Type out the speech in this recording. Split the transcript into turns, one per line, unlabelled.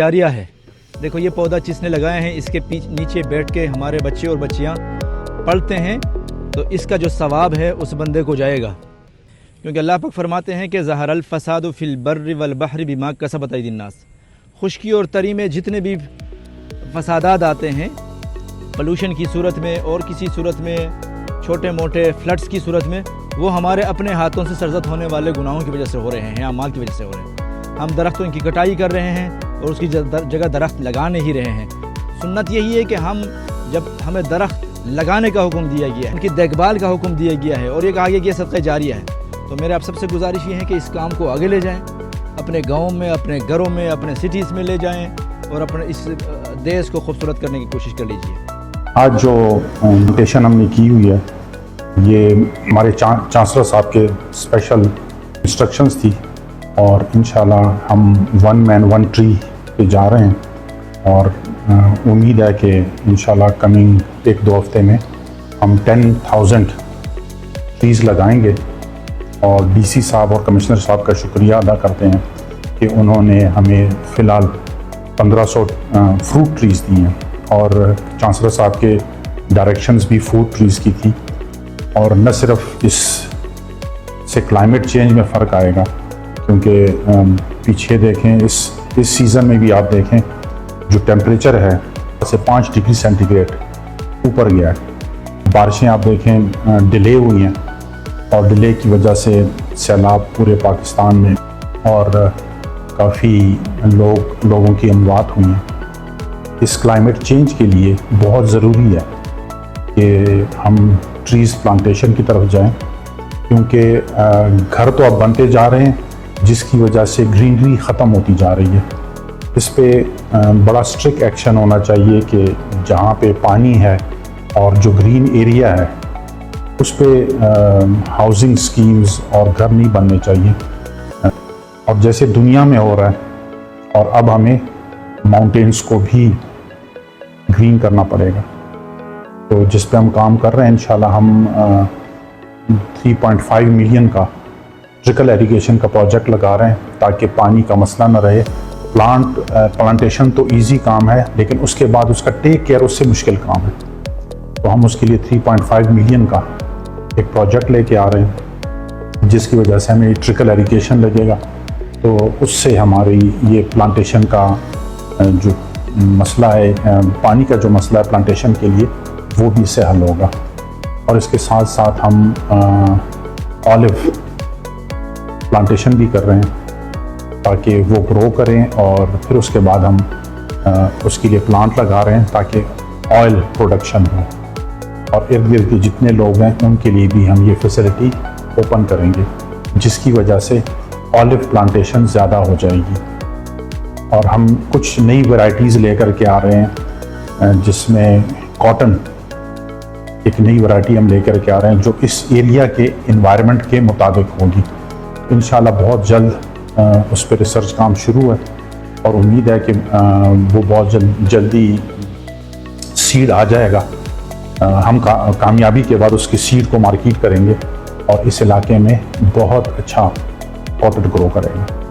جاریہ ہے. دیکھو یہ پودا جس نے لگائے ہیں اس کے نیچے بیٹھ کے ہمارے بچے اور بچیاں پڑھتے ہیں تو اس کا جو ثواب ہے اس بندے کو جائے گا، کیونکہ اللہ پاک فرماتے ہیں کہ ظہر الفساد فی البر والبحر بما کسبت ایدی الناس. خشکی اور تری میں جتنے بھی فسادات آتے ہیں، پولوشن کی صورت میں اور کسی صورت میں، چھوٹے موٹے فلڈز کی صورت میں، وہ ہمارے اپنے ہاتھوں سے سرزد ہونے والے گناہوں کی وجہ سے ہو رہے ہیں، اعمال کی وجہ سے ہو رہے ہیں. ہم درختوں کی کٹائی کر رہے ہیں اور اس کی جگہ درخت لگا نہیں رہے ہیں. سنت یہی ہے کہ جب ہمیں درخت لگانے کا حکم دیا گیا ہے، ان کی دیکھ بھال کا حکم دیا گیا ہے اور یہ کہا گیا کہ یہ صدقہ جاریہ ہے، تو میرے آپ سب سے گزارش یہ ہے کہ اس کام کو آگے لے جائیں، اپنے گاؤں میں، اپنے گھروں میں، اپنے سٹیز میں لے جائیں اور اپنے اس دیش کو خوبصورت کرنے کی کوشش کر لیجیے.
آج جو انویٹیشن ہم نے کی ہوئی ہے یہ ہمارے چانسلر صاحب کے اسپیشل انسٹرکشنز تھی، اور انشاءاللہ ہم 1 مین 1 ٹری پہ جا رہے ہیں، اور امید ہے کہ انشاءاللہ کمنگ 1-2 ہفتے میں ہم 10,000 ٹریز لگائیں گے. اور ڈی سی صاحب اور کمشنر صاحب کا شکریہ ادا کرتے ہیں کہ انہوں نے ہمیں فی الحال 1500 فروٹ ٹریز دی ہیں، اور چانسلر صاحب کے ڈائریکشنز بھی فروٹ ٹریز کی تھی. اور نہ صرف اس سے کلائمیٹ چینج میں فرق آئے گا، کیونکہ پیچھے دیکھیں اس سیزن میں بھی آپ دیکھیں جو ٹیمپریچر ہے سے 5 ڈگری سینٹی گریڈ اوپر گیا ہے. بارشیں آپ دیکھیں ڈیلے ہوئی ہیں، اور ڈیلے کی وجہ سے سیلاب پورے پاکستان میں اور کافی لوگوں کی اموات ہوئی ہیں. اس کلائمیٹ چینج کے لیے بہت ضروری ہے کہ ہم ٹریز پلانٹیشن کی طرف جائیں، کیونکہ گھر تو اب بنتے جا رہے ہیں جس کی وجہ سے گرینری ختم ہوتی جا رہی ہے. اس پہ بڑا اسٹرکٹ ایکشن ہونا چاہیے کہ جہاں پہ پانی ہے اور جو گرین ایریا ہے اس پہ ہاؤسنگ سکیمز اور گھر نہیں بننے چاہیے. اور جیسے دنیا میں ہو رہا ہے، اور اب ہمیں ماؤنٹینز کو بھی گرین کرنا پڑے گا، تو جس پہ ہم کام کر رہے ہیں انشاءاللہ ہم 3.5 ملین کا ٹرکل ایریگیشن کا پروجیکٹ لگا رہے ہیں تاکہ پانی کا مسئلہ نہ رہے. پلانٹیشن تو ایزی کام ہے، لیکن اس کے بعد اس کا ٹیک کیئر اس سے مشکل کام ہے. تو ہم اس کے لیے 3.5 ملین کا ایک پروجیکٹ لے کے آ رہے ہیں، جس کی وجہ سے ہمیں ٹرکل ایریگیشن لگے گا، تو اس سے ہماری یہ پلانٹیشن کا جو مسئلہ ہے، پانی کا جو مسئلہ ہے پلانٹیشن کے لیے، وہ بھی اس سے حل ہوگا. اور اس کے ساتھ ساتھ ہم آلیو پلانٹیشن بھی کر رہے ہیں تاکہ وہ گرو کریں، اور پھر اس کے بعد ہم اس کے لیے پلانٹ لگا رہے ہیں تاکہ آئل پروڈکشن ہو. اور ارد گرد کے جتنے لوگ ہیں ان کے لیے بھی ہم یہ فیسلٹی اوپن کریں گے، جس کی وجہ سے آلیو پلانٹیشن زیادہ ہو جائے گی. اور ہم کچھ نئی ورائٹیز لے کر کے آ رہے ہیں، جس میں کاٹن ایک نئی ورائٹی ہم لے کر کے آ رہے ہیں جو اس ایریا کے انوائرمنٹ کے مطابق ہوگی. انشاءاللہ بہت جلد اس پہ ریسرچ کام شروع ہے، اور امید ہے کہ وہ بہت جلدی سیڈ آ جائے گا. ہم کامیابی کے بعد اس کی سیڈ کو مارکیٹ کریں گے اور اس علاقے میں بہت اچھا کاٹن گرو کریں گے.